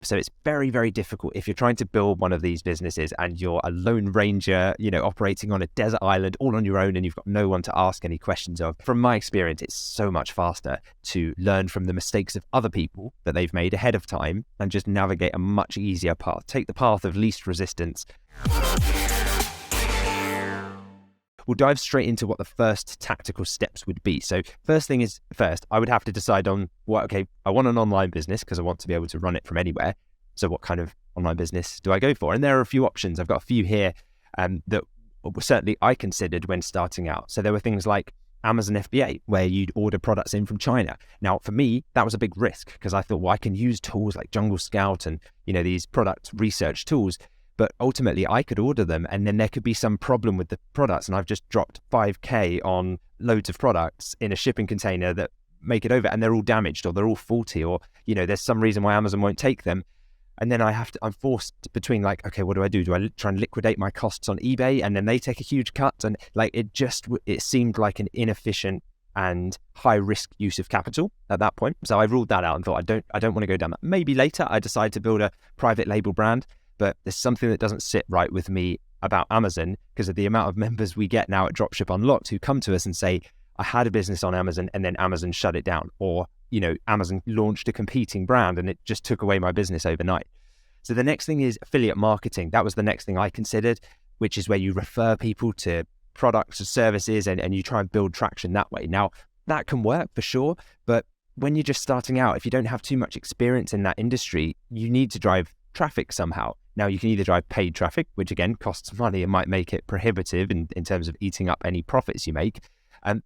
So it's very, very difficult if you're trying to build one of these businesses and you're a lone ranger, operating on a desert island all on your own and you've got no one to ask any questions of. From my experience, it's so much faster to learn from the mistakes of other people that they've made ahead of time and just navigate a much easier path. Take the path of least resistance. We'll dive straight into what the first tactical steps would be. So first thing is first, I would have to decide on I want an online business because I want to be able to run it from anywhere. So what kind of online business do I go for? And there are a few options. I've got a few here that certainly I considered when starting out. So there were things like Amazon FBA, where you'd order products in from China. Now, for me, that was a big risk because I thought, I can use tools like Jungle Scout and, these product research tools. But ultimately, I could order them and then there could be some problem with the products. And I've just dropped 5K on loads of products in a shipping container that make it over and they're all damaged or they're all faulty or, there's some reason why Amazon won't take them. And then I'm forced between okay, what do I do? Do I try and liquidate my costs on eBay and then they take a huge cut? And it seemed like an inefficient and high risk use of capital at that point. So I ruled that out and thought, I don't want to go down that. Maybe later I decide to build a private label brand. But there's something that doesn't sit right with me about Amazon because of the amount of members we get now at Dropship Unlocked who come to us and say, I had a business on Amazon and then Amazon shut it down. Or, Amazon launched a competing brand and it just took away my business overnight. So the next thing is affiliate marketing. That was the next thing I considered, which is where you refer people to products or services and you try and build traction that way. Now, that can work for sure, but when you're just starting out, if you don't have too much experience in that industry, you need to drive traffic somehow. Now, you can either drive paid traffic, which again costs money and might make it prohibitive in terms of eating up any profits you make.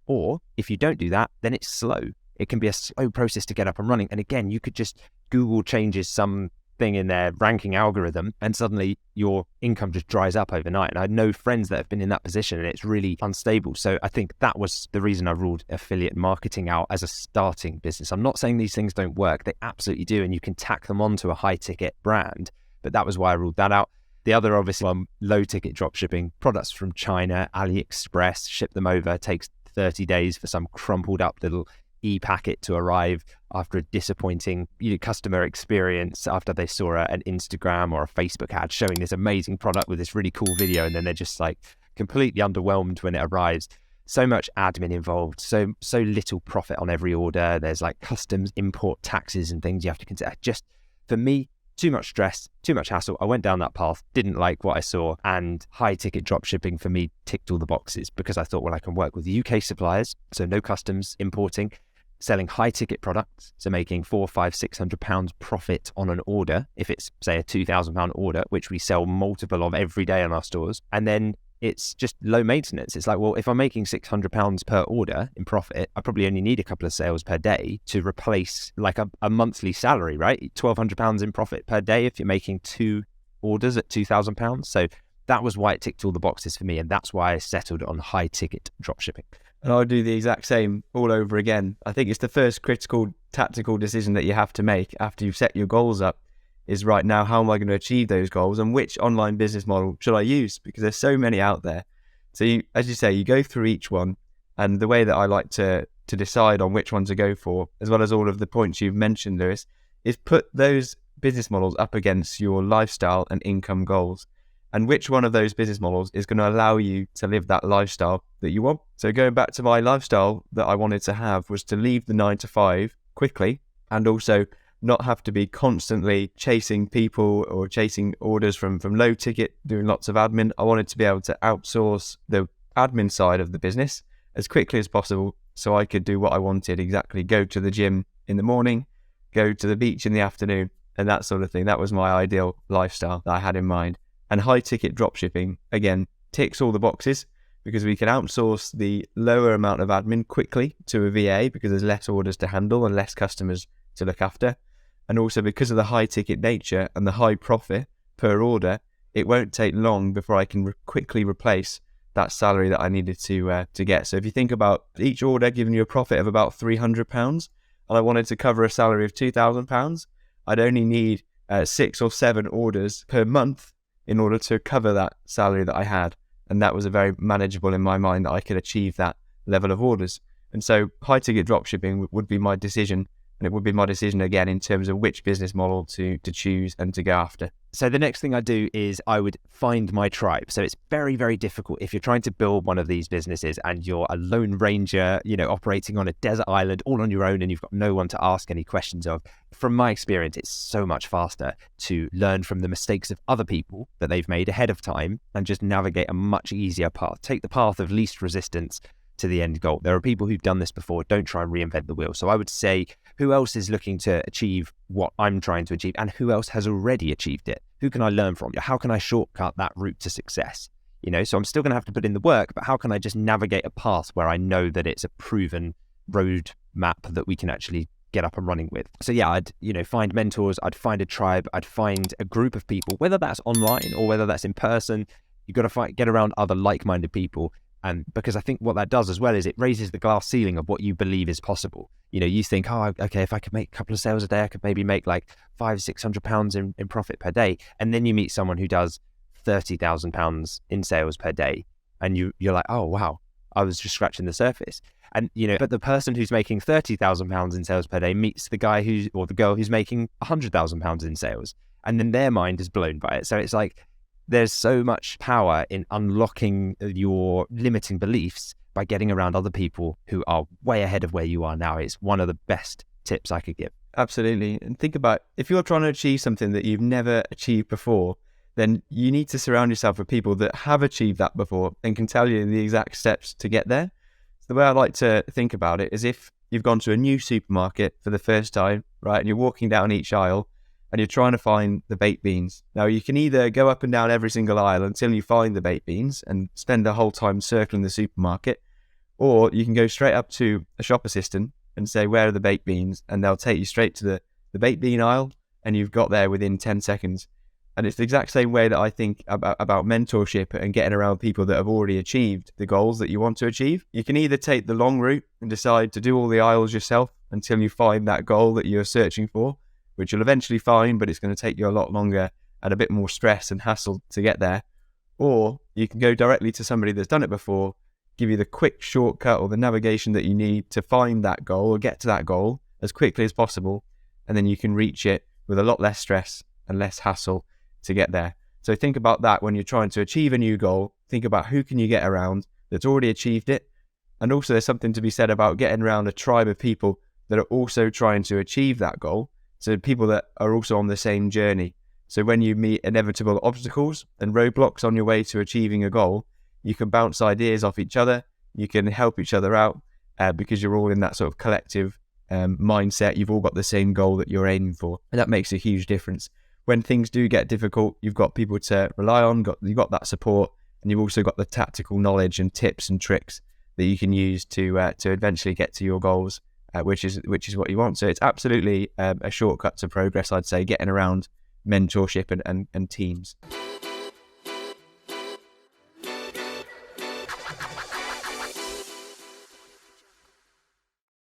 Or if you don't do that, then it's slow. It can be a slow process to get up and running. And again, you could just Google changes something in their ranking algorithm and suddenly your income just dries up overnight. And I know friends that have been in that position and it's really unstable. So I think that was the reason I ruled affiliate marketing out as a starting business. I'm not saying these things don't work. They absolutely do. And you can tack them onto a high ticket brand. But that was why I ruled that out. The other obviously one, low ticket dropshipping, products from China, AliExpress, ship them over, takes 30 days for some crumpled up little e-packet to arrive after a disappointing customer experience after they saw an Instagram or a Facebook ad showing this amazing product with this really cool video. And then they're just completely underwhelmed when it arrives. So much admin involved, so little profit on every order. There's customs import taxes and things you have to consider. Just for me, too much stress, too much hassle. I went down that path, didn't like what I saw, and high ticket drop shipping for me ticked all the boxes because I thought, I can work with UK suppliers, so no customs importing, selling high ticket products, so making £400, £500, £600 profit on an order, if it's say a £2,000 order, which we sell multiple of every day in our stores, and then it's just low maintenance. It's if I'm making £600 per order in profit, I probably only need a couple of sales per day to replace a monthly salary, right? £1,200 in profit per day if you're making 2 orders at £2,000. So that was why it ticked all the boxes for me. And that's why I settled on high ticket dropshipping. And I'll do the exact same all over again. I think it's the first critical tactical decision that you have to make after you've set your goals up is right now, how am I going to achieve those goals and which online business model should I use? Because there's so many out there. So as you say, you go through each one, and the way that I like to decide on which one to go for, as well as all of the points you've mentioned, Lewis, is put those business models up against your lifestyle and income goals. And which one of those business models is going to allow you to live that lifestyle that you want? So going back to my lifestyle that I wanted to have was to leave the 9 to 5 quickly and also not have to be constantly chasing people or chasing orders from low ticket, doing lots of admin. I wanted to be able to outsource the admin side of the business as quickly as possible so I could do what I wanted, exactly go to the gym in the morning, go to the beach in the afternoon, and that sort of thing. That was my ideal lifestyle that I had in mind. And high ticket dropshipping, again, ticks all the boxes because we can outsource the lower amount of admin quickly to a VA because there's less orders to handle and less customers to look after. And also because of the high ticket nature and the high profit per order, it won't take long before I can quickly replace that salary that I needed to get. So if you think about each order giving you a profit of about £300 and I wanted to cover a salary of £2,000, I'd only need 6 or 7 orders per month in order to cover that salary that I had. And that was a very manageable in my mind that I could achieve that level of orders. And so high ticket dropshipping would be my decision And it would be my decision again in terms of which business model to choose and to go after. So the next thing I do is I would find my tribe. So it's very, very difficult if you're trying to build one of these businesses and you're a lone ranger, operating on a desert island all on your own and you've got no one to ask any questions of. From my experience, it's so much faster to learn from the mistakes of other people that they've made ahead of time and just navigate a much easier path. Take the path of least resistance to the end goal. There are people who've done this before. Don't try and reinvent the wheel. So I would say, who else is looking to achieve what I'm trying to achieve and who else has already achieved it? Who can I learn from? How can I shortcut that route to success? So I'm still going to have to put in the work, but how can I just navigate a path where I know that it's a proven road map that we can actually get up and running with? So yeah, I'd, find mentors, I'd find a tribe, I'd find a group of people, whether that's online or whether that's in person. You've got to get around other like-minded people. And because I think what that does as well is it raises the glass ceiling of what you believe is possible. You think, oh, okay, if I could make a couple of sales a day, I could maybe make like £500-600 in profit per day. And then you meet someone who does £30,000 in sales per day. And you're like, oh, wow, I was just scratching the surface. And, but the person who's making £30,000 in sales per day meets the guy or the girl who's making £100,000 in sales. And then their mind is blown by it. So it's like, there's so much power in unlocking your limiting beliefs by getting around other people who are way ahead of where you are now. It's one of the best tips I could give. Absolutely. And think about, if you're trying to achieve something that you've never achieved before, then you need to surround yourself with people that have achieved that before and can tell you the exact steps to get there. So the way I like to think about it is if you've gone to a new supermarket for the first time, right, and you're walking down each aisle, and you're trying to find the baked beans. Now, you can either go up and down every single aisle until you find the baked beans and spend the whole time circling the supermarket, or you can go straight up to a shop assistant and say, where are the baked beans? And they'll take you straight to the baked bean aisle, and you've got there within 10 seconds. And it's the exact same way that I think about mentorship and getting around people that have already achieved the goals that you want to achieve. You can either take the long route and decide to do all the aisles yourself until you find that goal that you're searching for, which you'll eventually find, but it's going to take you a lot longer and a bit more stress and hassle to get there. Or you can go directly to somebody that's done it before, give you the quick shortcut or the navigation that you need to find that goal or get to that goal as quickly as possible. And then you can reach it with a lot less stress and less hassle to get there. So think about that when you're trying to achieve a new goal. Think about who can you get around that's already achieved it. And also there's something to be said about getting around a tribe of people that are also trying to achieve that goal. So people that are also on the same journey. So when you meet inevitable obstacles and roadblocks on your way to achieving a goal, you can bounce ideas off each other. You can help each other out because you're all in that sort of collective mindset. You've all got the same goal that you're aiming for. And that makes a huge difference. When things do get difficult, you've got people to rely on, you've got that support, and you've also got the tactical knowledge and tips and tricks that you can use to eventually get to your goals. Which is what you want. So it's absolutely a shortcut to progress, I'd say, getting around mentorship and teams.